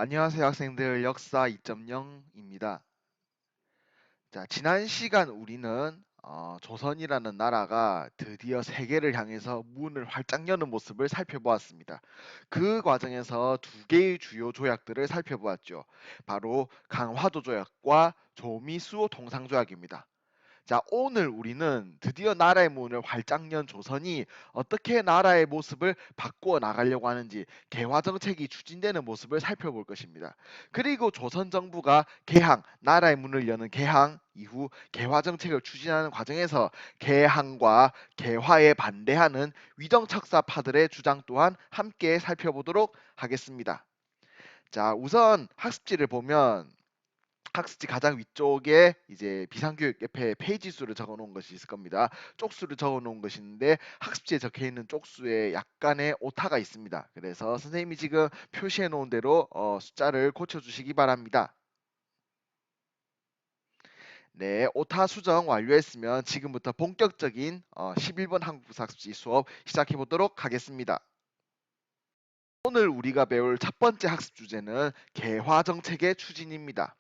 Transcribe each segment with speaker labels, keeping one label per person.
Speaker 1: 안녕하세요 학생들 역사 2.0입니다. 자, 지난 시간 우리는 조선이라는 나라가 드디어 세계를 향해서 문을 활짝 여는 모습을 살펴보았습니다. 그 과정에서 두 개의 주요 조약들을 살펴보았죠. 바로 강화도 조약과 조미수호 통상조약입니다. 자, 오늘 우리는 드디어 나라의 문을 활짝 연 조선이 어떻게 나라의 모습을 바꾸어 나가려고 하는지 개화 정책이 추진되는 모습을 살펴볼 것입니다. 그리고 조선 정부가 개항, 나라의 문을 여는 개항 이후 개화 정책을 추진하는 과정에서 개항과 개화에 반대하는 위정척사파들의 주장 또한 함께 살펴보도록 하겠습니다. 자, 우선 학습지를 보면 학습지 가장 위쪽에 이제 비상교육 옆에 페이지 수를 적어 놓은 것이 있을 겁니다. 쪽수를 적어 놓은 것이 있는데 학습지에 적혀 있는 쪽수에 약간의 오타가 있습니다. 그래서 선생님이 지금 표시해 놓은 대로 숫자를 고쳐 주시기 바랍니다. 네, 오타 수정 완료했으면 지금부터 본격적인 11번 한국사 학습지 수업 시작해 보도록 하겠습니다. 오늘 우리가 배울 첫 번째 학습 주제는 개화 정책의 추진입니다.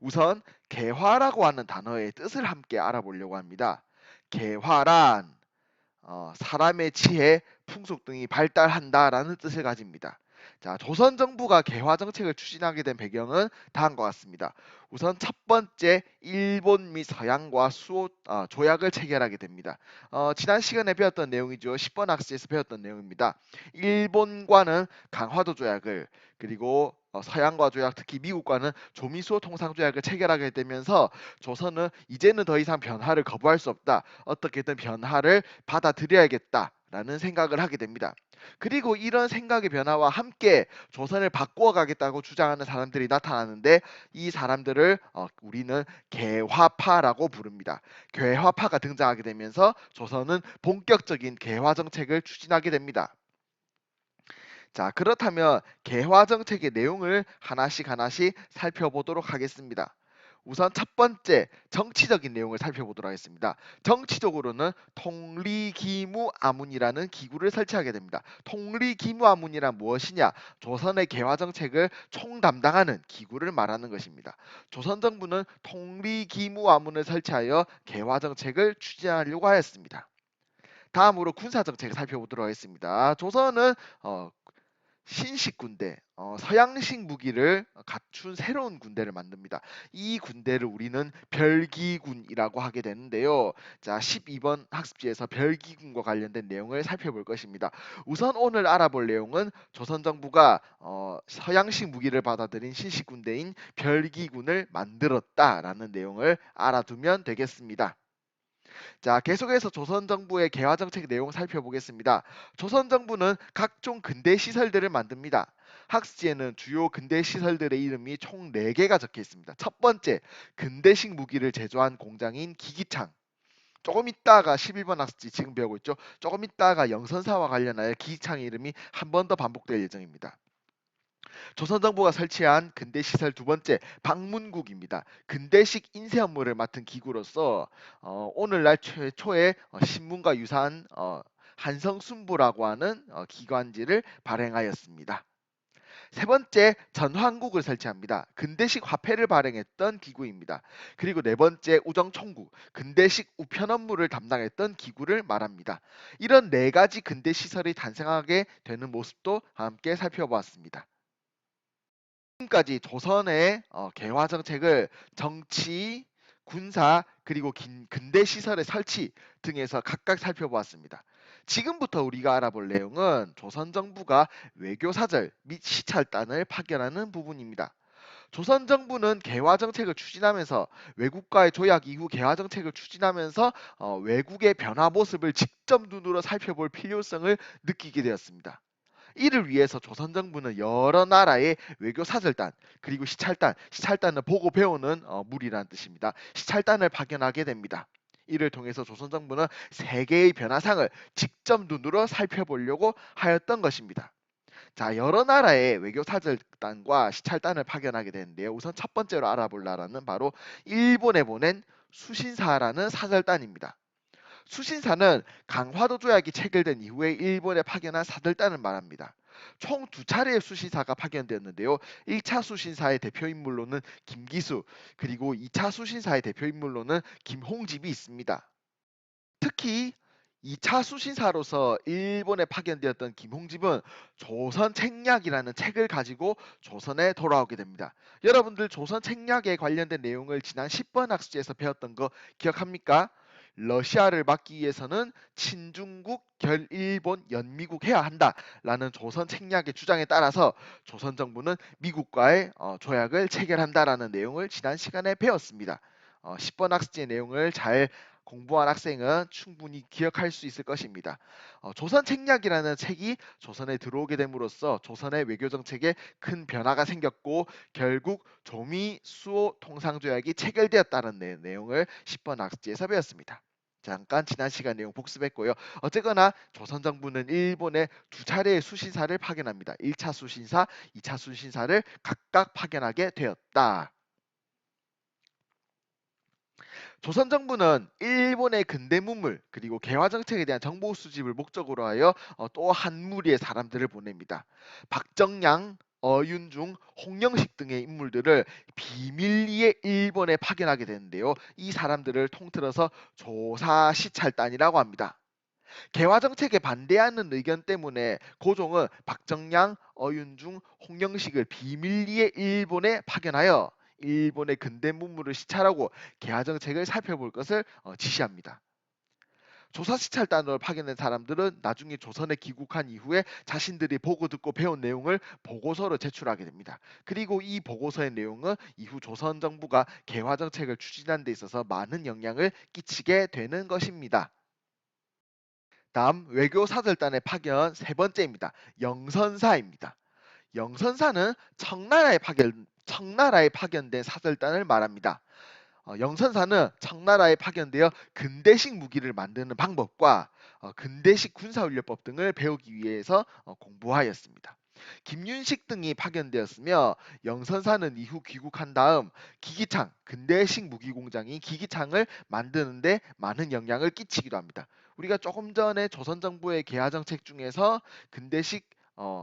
Speaker 1: 우선 개화라고 하는 단어의 뜻을 함께 알아보려고 합니다. 개화란 사람의 지혜, 풍속 등이 발달한다라는 뜻을 가집니다. 자, 조선 정부가 개화 정책을 추진하게 된 배경은 다음과 같습니다. 우선 첫 번째, 일본 및 서양과 조약을 체결하게 됩니다. 지난 시간에 배웠던 내용이죠. 10번 학습에서 배웠던 내용입니다. 일본과는 강화도 조약을, 그리고 서양과 조약, 특히 미국과는 조미수호 통상조약을 체결하게 되면서 조선은 이제는 더 이상 변화를 거부할 수 없다. 어떻게든 변화를 받아들여야겠다라는 생각을 하게 됩니다. 그리고 이런 생각의 변화와 함께 조선을 바꾸어 가겠다고 주장하는 사람들이 나타나는데 이 사람들을 우리는 개화파라고 부릅니다. 개화파가 등장하게 되면서 조선은 본격적인 개화 정책을 추진하게 됩니다. 자, 그렇다면 개화 정책의 내용을 하나씩 하나씩 살펴보도록 하겠습니다. 우선 첫 번째 정치적인 내용을 살펴보도록 하겠습니다. 정치적으로는 통리기무아문이라는 기구를 설치하게 됩니다. 통리기무아문이란 무엇이냐? 조선의 개화 정책을 총담당하는 기구를 말하는 것입니다. 조선 정부는 통리기무아문을 설치하여 개화 정책을 추진하려고 하였습니다. 다음으로 군사 정책을 살펴보도록 하겠습니다. 조선은 신식 군대, 서양식 무기를 갖춘 새로운 군대를 만듭니다. 이 군대를 우리는 별기군이라고 하게 되는데요. 자, 12번 학습지에서 별기군과 관련된 내용을 살펴볼 것입니다. 우선 오늘 알아볼 내용은 조선 정부가 서양식 무기를 받아들인 신식 군대인 별기군을 만들었다라는 내용을 알아두면 되겠습니다. 자, 계속해서 조선 정부의 개화 정책 내용 살펴보겠습니다. 조선 정부는 각종 근대 시설들을 만듭니다. 학습지에는 주요 근대 시설들의 이름이 총 4개가 적혀 있습니다. 첫 번째, 근대식 무기를 제조한 공장인 기기창. 조금 있다가 11번 학습지 지금 배우고 있죠. 조금 있다가 영선사와 관련하여 기기창의 이름이 한 번 더 반복될 예정입니다. 조선 정부가 설치한 근대 시설 두 번째 방문국입니다. 근대식 인쇄 업무를 맡은 기구로서 오늘날 최초의 신문과 유사한 한성순부라고 하는 기관지를 발행하였습니다. 세 번째 전환국을 설치합니다. 근대식 화폐를 발행했던 기구입니다. 그리고 네 번째 우정총국, 근대식 우편 업무를 담당했던 기구를 말합니다. 이런 네 가지 근대 시설이 탄생하게 되는 모습도 함께 살펴보았습니다. 지금까지 조선의 개화 정책을 정치, 군사, 그리고 근대 시설의 설치 등에서 각각 살펴보았습니다. 지금부터 우리가 알아볼 내용은 조선 정부가 외교사절 및 시찰단을 파견하는 부분입니다. 조선 정부는 개화 정책을 추진하면서 외국과의 조약 이후 개화 정책을 추진하면서 외국의 변화 모습을 직접 눈으로 살펴볼 필요성을 느끼게 되었습니다. 이를 위해서 조선 정부는 여러 나라의 외교 사절단 그리고 시찰단은 보고 배우는 무리라는 뜻입니다. 시찰단을 파견하게 됩니다. 이를 통해서 조선 정부는 세계의 변화상을 직접 눈으로 살펴보려고 하였던 것입니다. 자, 여러 나라의 외교 사절단과 시찰단을 파견하게 되는데요. 우선 첫 번째로 알아볼 나라는 바로 일본에 보낸 수신사라는 사절단입니다. 수신사는 강화도 조약이 체결된 이후에 일본에 파견한 사절단을 말합니다. 총 두 차례의 수신사가 파견되었는데요. 1차 수신사의 대표 인물로는 김기수, 그리고 2차 수신사의 대표 인물로는 김홍집이 있습니다. 특히 2차 수신사로서 일본에 파견되었던 김홍집은 조선 책략이라는 책을 가지고 조선에 돌아오게 됩니다. 여러분들 조선 책략에 관련된 내용을 지난 10번 학습지에서 배웠던 거 기억합니까? 러시아를 막기 위해서는 친중국, 결일본, 연미국 해야 한다라는 조선 책략의 주장에 따라서 조선 정부는 미국과의 조약을 체결한다라는 내용을 지난 시간에 배웠습니다. 10번 학습지의 내용을 잘 공부한 학생은 충분히 기억할 수 있을 것입니다. 조선 책략이라는 책이 조선에 들어오게 됨으로써 조선의 외교 정책에 큰 변화가 생겼고 결국 조미 수호 통상조약이 체결되었다는 내용을 10번 학습지에서 배웠습니다. 잠깐 지난 시간 내용 복습했고요. 어쨌거나 조선 정부는 일본에 두 차례의 수신사를 파견합니다. 1차 수신사, 2차 수신사를 각각 파견하게 되었다. 조선 정부는 일본의 근대 문물 그리고 개화 정책에 대한 정보 수집을 목적으로 하여 또 한 무리의 사람들을 보냅니다. 박정양, 어윤중, 홍영식 등의 인물들을 비밀리에 일본에 파견하게 되는데요. 이 사람들을 통틀어서 조사시찰단이라고 합니다. 개화 정책에 반대하는 의견 때문에 고종은 박정양, 어윤중, 홍영식을 비밀리에 일본에 파견하여 일본의 근대 문물을 시찰하고 개화 정책을 살펴볼 것을 지시합니다. 조사 시찰단으로 파견된 사람들은 나중에 조선에 귀국한 이후에 자신들이 보고 듣고 배운 내용을 보고서로 제출하게 됩니다. 그리고 이 보고서의 내용은 이후 조선 정부가 개화 정책을 추진하는 데 있어서 많은 영향을 끼치게 되는 것입니다. 다음 외교 사절단의 파견 세 번째입니다. 영선사입니다. 영선사는 청나라에 파견된 사절단을 말합니다. 영선사는 청나라에 파견되어 근대식 무기를 만드는 방법과 근대식 군사훈련법 등을 배우기 위해서 공부하였습니다. 김윤식 등이 파견되었으며 영선사는 이후 귀국한 다음 기기창, 근대식 무기 공장인 기기창을 만드는데 많은 영향을 끼치기도 합니다. 우리가 조금 전에 조선 정부의 개화 정책 중에서 근대식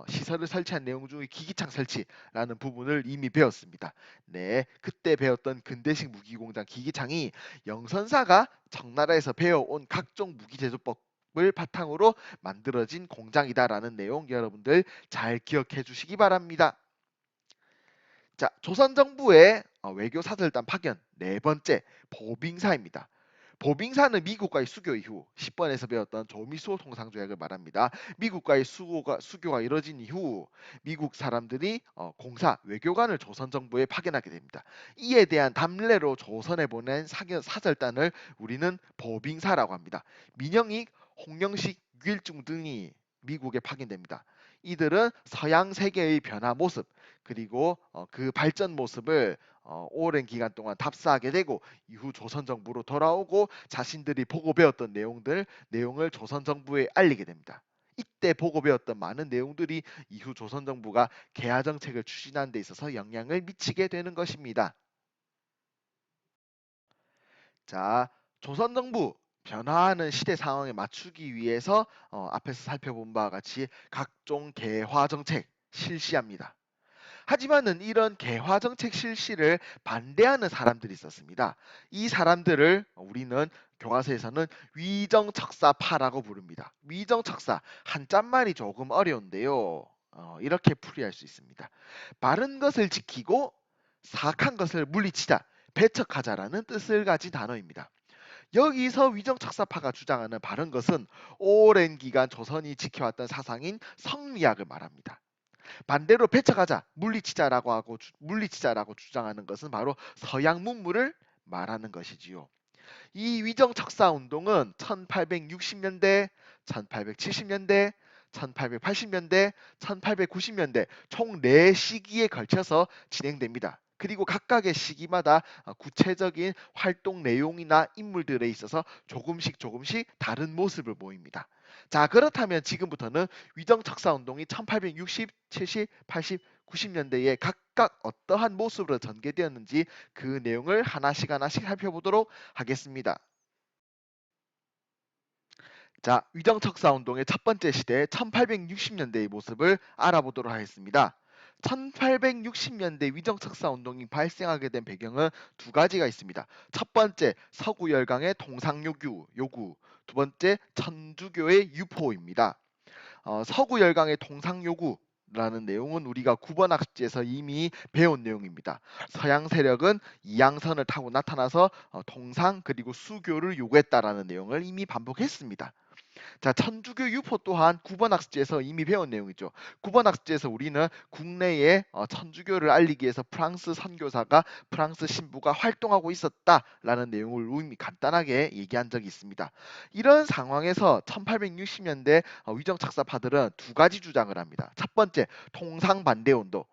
Speaker 1: 시설을 설치한 내용 중에 기기창 설치라는 부분을 이미 배웠습니다. 네, 그때 배웠던 근대식 무기 공장 기기창이 영선사가 청나라에서 배워온 각종 무기 제조법 을 바탕으로 만들어진 공장이다라는 내용 여러분들 잘 기억해 주시기 바랍니다. 자, 조선 정부의 외교 사절단 파견 네 번째 보빙사입니다. 보빙사는 미국과의 수교 이후 10번에서 배웠던 조미수호 통상조약을 말합니다. 미국과의 수교가 이뤄진 이후 미국 사람들이 외교관을 조선 정부에 파견하게 됩니다. 이에 대한 답례로 조선에 보낸 사절단을 우리는 보빙사라고 합니다. 민영익, 홍영식, 유일중 등이 미국에 파견됩니다. 이들은 서양 세계의 변화 모습 그리고 그 발전 모습을 오랜 기간 동안 답사하게 되고 이후 조선 정부로 돌아오고 자신들이 보고 배웠던 내용을 조선 정부에 알리게 됩니다. 이때 보고 배웠던 많은 내용들이 이후 조선 정부가 개화 정책을 추진하는 데 있어서 영향을 미치게 되는 것입니다. 자, 조선 정부 변화하는 시대 상황에 맞추기 위해서 앞에서 살펴본 바와 같이 각종 개화 정책 실시합니다. 하지만은 이런 개화 정책 실시를 반대하는 사람들이 있었습니다. 이 사람들을 우리는 교과서에서는 위정척사파라고 부릅니다. 위정척사 한자말이 조금 어려운데요. 이렇게 풀이할 수 있습니다. 바른 것을 지키고 사악한 것을 물리치자, 배척하자라는 뜻을 가진 단어입니다. 여기서 위정척사파가 주장하는 바른 것은 오랜 기간 조선이 지켜왔던 사상인 성리학을 말합니다. 반대로 배척하자, 물리치자라고 주장하는 것은 바로 서양 문물을 말하는 것이지요. 이 위정척사 운동은 1860년대, 1870년대, 1880년대, 1890년대 총 4시기에 걸쳐서 진행됩니다. 그리고 각각의 시기마다 구체적인 활동 내용이나 인물들에 있어서 조금씩 다른 모습을 보입니다. 자, 그렇다면 지금부터는 위정척사 운동이 1860, 70, 80, 90년대에 각각 어떠한 모습으로 전개되었는지 그 내용을 하나씩 살펴보도록 하겠습니다. 자, 위정척사운동의 첫 번째 시대 1860년대의 모습을 알아보도록 하겠습니다. 1860년대 위정척사운동이 발생하게 된 배경은 두 가지가 있습니다. 첫 번째, 서구 열강의 통상요구, 두 번째, 천주교의 유포입니다. 서구 열강의 통상 요구라는 내용은 우리가 9번 학습지에서 이미 배운 내용입니다. 서양 세력은 이양선을 타고 나타나서 통상 그리고 수교를 요구했다라는 내용을 이미 반복했습니다. 자, 천주교 유포 또한 9번 학습지에서 이미 배운 내용이죠. 9번 학습지에서 우리는 국내에 천주교를 알리기 위해서 프랑스 선교사가 프랑스 신부가 활동하고 있었다라는 내용을 이미 간단하게 얘기한 적이 있습니다. 이런 상황에서 1860년대 위정착사파들은 두 가지 주장을 합니다. 첫 번째, 통상 반대 운동.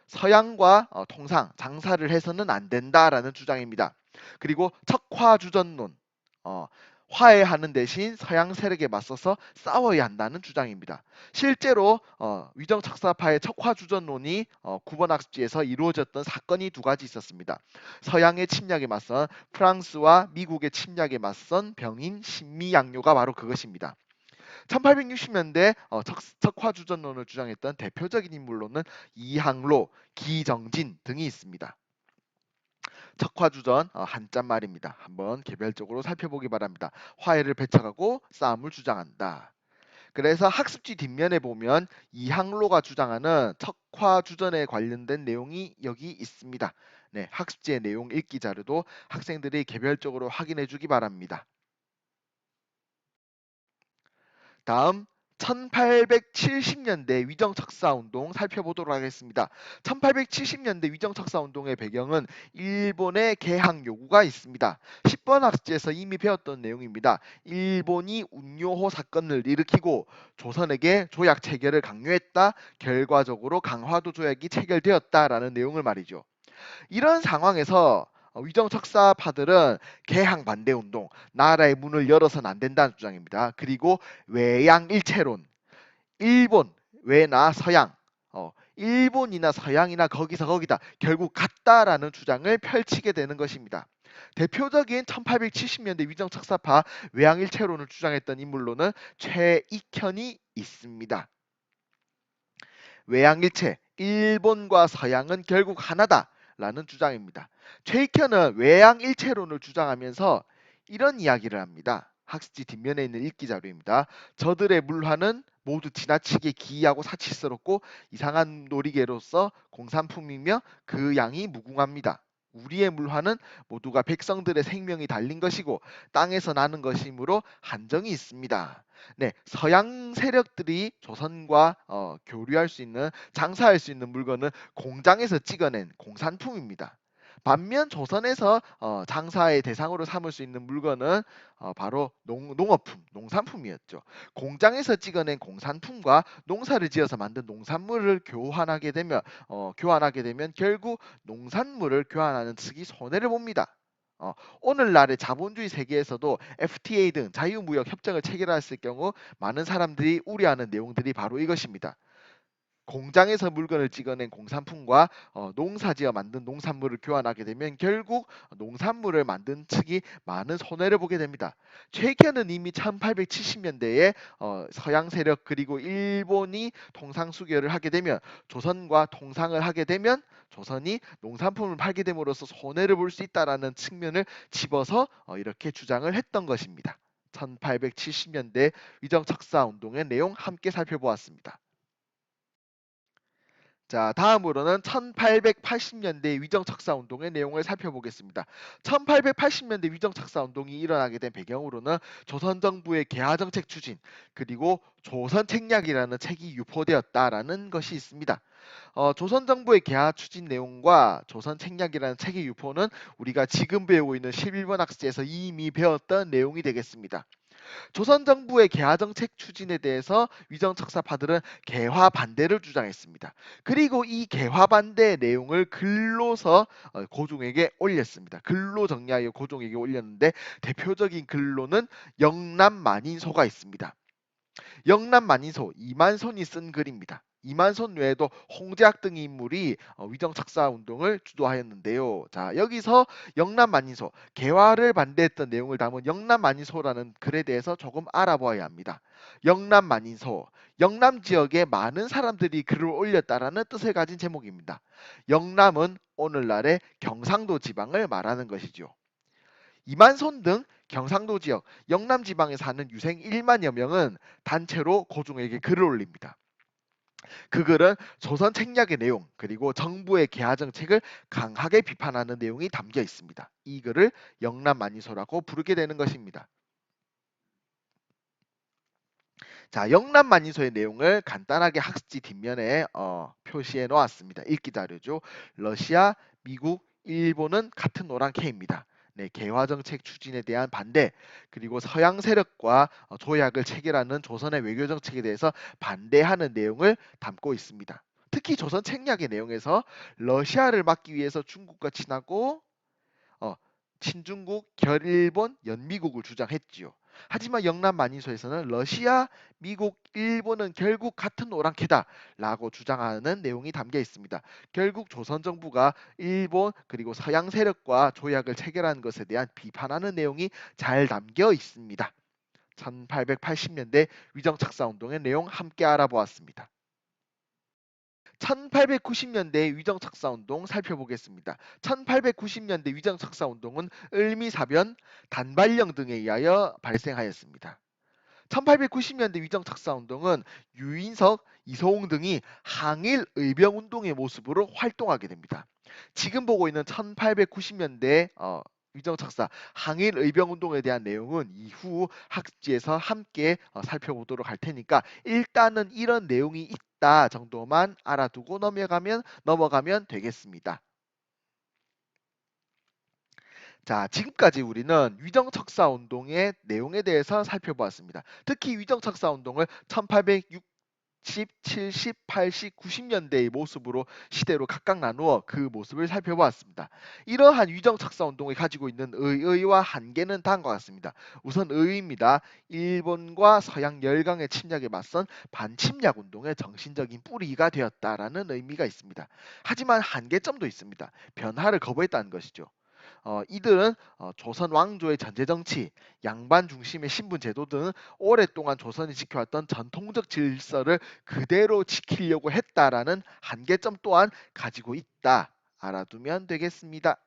Speaker 1: 서양과 통상, 장사를 해서는 안 된다라는 주장입니다. 그리고 척화주전론, 어, 화해하는 대신 서양 세력에 맞서서 싸워야 한다는 주장입니다. 실제로 위정척사파의 척화주전론이 9번 학습지에서 이루어졌던 사건이 두 가지 있었습니다. 서양의 침략에 맞선 프랑스와 미국의 침략에 맞선 병인 신미양요가 바로 그것입니다. 1860년대 척화주전론을 주장했던 대표적인 인물로는 이항로, 기정진 등이 있습니다. 척화주전 한자말입니다. 한번 개별적으로 살펴보기 바랍니다. 화해를 배척하고 싸움을 주장한다. 그래서 학습지 뒷면에 보면 이항로가 주장하는 척화주전에 관련된 내용이 여기 있습니다. 네, 학습지의 내용 읽기 자료도 학생들이 개별적으로 확인해 주기 바랍니다. 다음 1870년대 위정척사운동 살펴보도록 하겠습니다. 1870년대 위정척사운동의 배경은 일본의 개항 요구가 있습니다. 10번 학습지에서 이미 배웠던 내용입니다. 일본이 운요호 사건을 일으키고 조선에게 조약 체결을 강요했다. 결과적으로 강화도 조약이 체결되었다라는 내용을 말이죠. 이런 상황에서 위정척사파들은 개항 반대 운동, 나라의 문을 열어서는 안 된다는 주장입니다. 그리고 외양일체론, 일본, 외나 서양, 일본이나 서양이나 거기서 거기다 결국 같다라는 주장을 펼치게 되는 것입니다. 대표적인 1870년대 위정척사파 외양일체론을 주장했던 인물로는 최익현이 있습니다. 외양일체, 일본과 서양은 결국 하나다라는 주장입니다. 최익현은 외양일체론을 주장하면서 이런 이야기를 합니다. 학습지 뒷면에 있는 읽기 자료입니다. 저들의 물화는 모두 지나치게 기이하고 사치스럽고 이상한 놀이개로서 공산품이며 그 양이 무궁합니다. 우리의 물화는 모두가 백성들의 생명이 달린 것이고 땅에서 나는 것이므로 한정이 있습니다. 네, 서양 세력들이 조선과 교류할 수 있는 장사할 수 있는 물건은 공장에서 찍어낸 공산품입니다. 반면 조선에서 장사의 대상으로 삼을 수 있는 물건은 바로 농업품, 농산품이었죠. 공장에서 찍어낸 공산품과 농사를 지어서 만든 농산물을 교환하게 되면 결국 농산물을 교환하는 측이 손해를 봅니다. 오늘날의 자본주의 세계에서도 FTA 등 자유무역 협정을 체결했을 경우 많은 사람들이 우려하는 내용들이 바로 이것입니다. 공장에서 물건을 찍어낸 공산품과 농사지어 만든 농산물을 교환하게 되면 결국 농산물을 만든 측이 많은 손해를 보게 됩니다. 최익현은 이미 1870년대에 서양 세력 그리고 일본이 통상수교를 하게 되면 조선과 통상을 하게 되면 조선이 농산품을 팔게 됨으로써 손해를 볼 수 있다라는 측면을 집어서 이렇게 주장을 했던 것입니다. 1870년대 위정척사 운동의 내용 함께 살펴보았습니다. 자, 다음으로는 1880년대 위정척사 운동의 내용을 살펴보겠습니다. 1880년대 위정척사 운동이 일어나게 된 배경으로는 조선 정부의 개화 정책 추진 그리고 조선 책략이라는 책이 유포되었다라는 것이 있습니다. 조선 정부의 개화 추진 내용과 조선 책략이라는 책의 유포는 우리가 지금 배우고 있는 11번 학습지에서 이미 배웠던 내용이 되겠습니다. 조선 정부의 개화 정책 추진에 대해서 위정척사파들은 개화 반대를 주장했습니다. 그리고 이 개화 반대의 내용을 글로서 고종에게 올렸습니다. 글로 정리하여 고종에게 올렸는데 대표적인 글로는 영남 만인소가 있습니다. 영남 만인소 이만손이 쓴 글입니다. 이만손 외에도 홍제학 등의 인물이 위정 착사 운동을 주도하였는데요. 자, 여기서 영남 만인소 개화를 반대했던 내용을 담은 영남 만인소라는 글에 대해서 조금 알아보아야 합니다. 영남 만인소 영남 지역에 많은 사람들이 글을 올렸다라는 뜻을 가진 제목입니다. 영남은 오늘날의 경상도 지방을 말하는 것이죠. 이만손 등 경상도 지역, 영남 지방에 사는 유생 1만여 명은 단체로 고종에게 글을 올립니다. 그 글은 조선 책략의 내용 그리고 정부의 개화 정책을 강하게 비판하는 내용이 담겨 있습니다. 이 글을 영남만이소라고 부르게 되는 것입니다. 자, 영남만이소의 내용을 간단하게 학습지 뒷면에 표시해 놓았습니다. 읽기 자료죠. 러시아, 미국, 일본은 같은 노란 K입니다. 네, 개화 정책 추진에 대한 반대, 그리고 서양 세력과 조약을 체결하는 조선의 외교 정책에 대해서 반대하는 내용을 담고 있습니다. 특히 조선 책략의 내용에서 러시아를 막기 위해서 중국과 친하고 어, 친중국, 결일본, 연미국을 주장했지요. 하지만 영남 만인소에서는 러시아, 미국, 일본은 결국 같은 오랑캐다라고 주장하는 내용이 담겨 있습니다. 결국 조선 정부가 일본 그리고 서양 세력과 조약을 체결한 것에 대한 비판하는 내용이 잘 담겨 있습니다. 1880년대 위정착사운동의 내용 함께 알아보았습니다. 1890년대 위정착사운동 살펴보겠습니다. 1890년대 위정착사운동은 을미사변, 단발령 등에 의하여 발생하였습니다. 1890년대 위정착사운동은 유인석, 이소홍 등이 항일 의병운동의 모습으로 활동하게 됩니다. 지금 보고 있는 1890년대 위정착사 항일 의병운동에 대한 내용은 이후 학습지에서 함께 살펴보도록 할 테니까 일단은 이런 내용이 있다 정도만 알아두고 넘어가면 되겠습니다. 자, 지금까지 우리는 위정척사 운동의 내용에 대해서 살펴보았습니다. 특히 위정척사 운동을 1860, 70, 80, 90년대의 모습으로 시대로 각각 나누어 그 모습을 살펴보았습니다. 이러한 위정척사 운동이 가지고 있는 의의와 한계는 다음과 같습니다. 우선 의의입니다. 일본과 서양 열강의 침략에 맞선 반침략 운동의 정신적인 뿌리가 되었다라는 의미가 있습니다. 하지만 한계점도 있습니다. 변화를 거부했다는 것이죠. 이들은 조선 왕조의 전제 정치, 양반 중심의 신분 제도 등 오랫동안 조선이 지켜왔던 전통적 질서를 그대로 지키려고 했다라는 한계점 또한 가지고 있다. 알아두면 되겠습니다.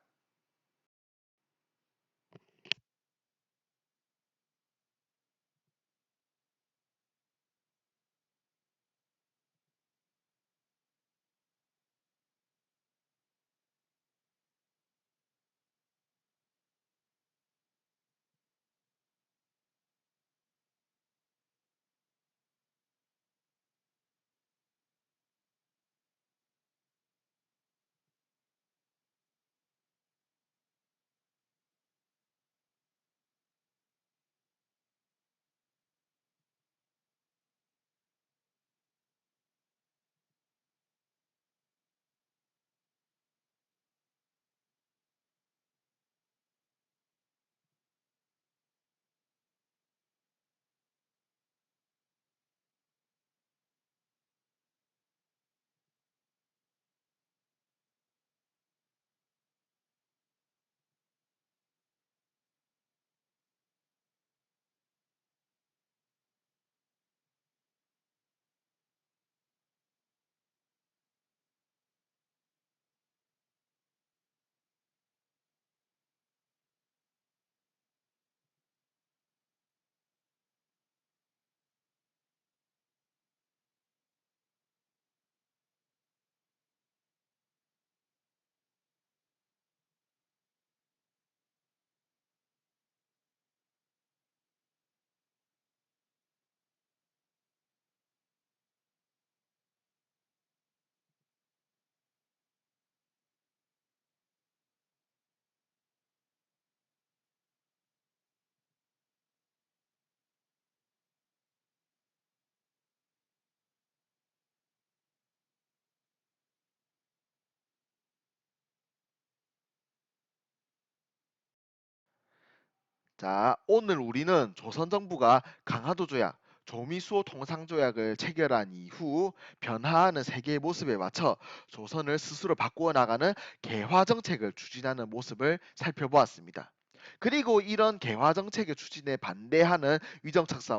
Speaker 1: 자, 오늘 우리는 조선 정부가 강화도 조약, 조미수호 통상조약을 체결한 이후 변화하는 세계의 모습에 맞춰 조선을 스스로 바꾸어 나가는 개화 정책을 추진하는 모습을 살펴보았습니다. 그리고 이런 개화 정책의 추진에 반대하는 위정착사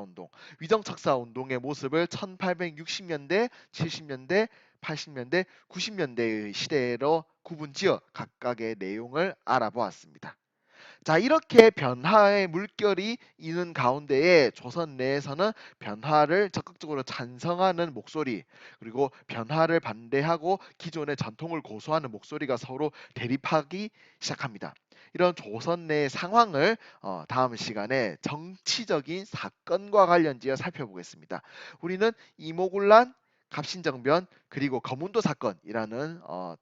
Speaker 1: 운동의 모습을 1860년대, 70년대, 80년대, 90년대의 시대로 구분지어 각각의 내용을 알아보았습니다. 자, 이렇게 변화의 물결이 있는 가운데에 조선 내에서는 변화를 적극적으로 찬성하는 목소리, 그리고 변화를 반대하고 기존의 전통을 고수하는 목소리가 서로 대립하기 시작합니다. 이런 조선 내의 상황을 다음 시간에 정치적인 사건과 관련지어 살펴보겠습니다. 우리는 이모군란, 갑신정변, 그리고 거문도 사건이라는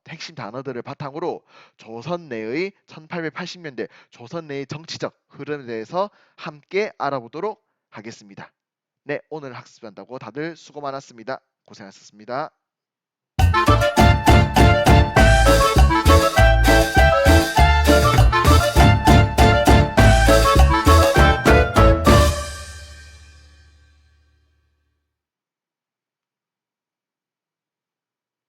Speaker 1: 핵심 단어들을 바탕으로 조선 내의 1880년대 조선 내의 정치적 흐름에 대해서 함께 알아보도록 하겠습니다. 네, 오늘 학습한다고 다들 수고 많았습니다. 고생하셨습니다.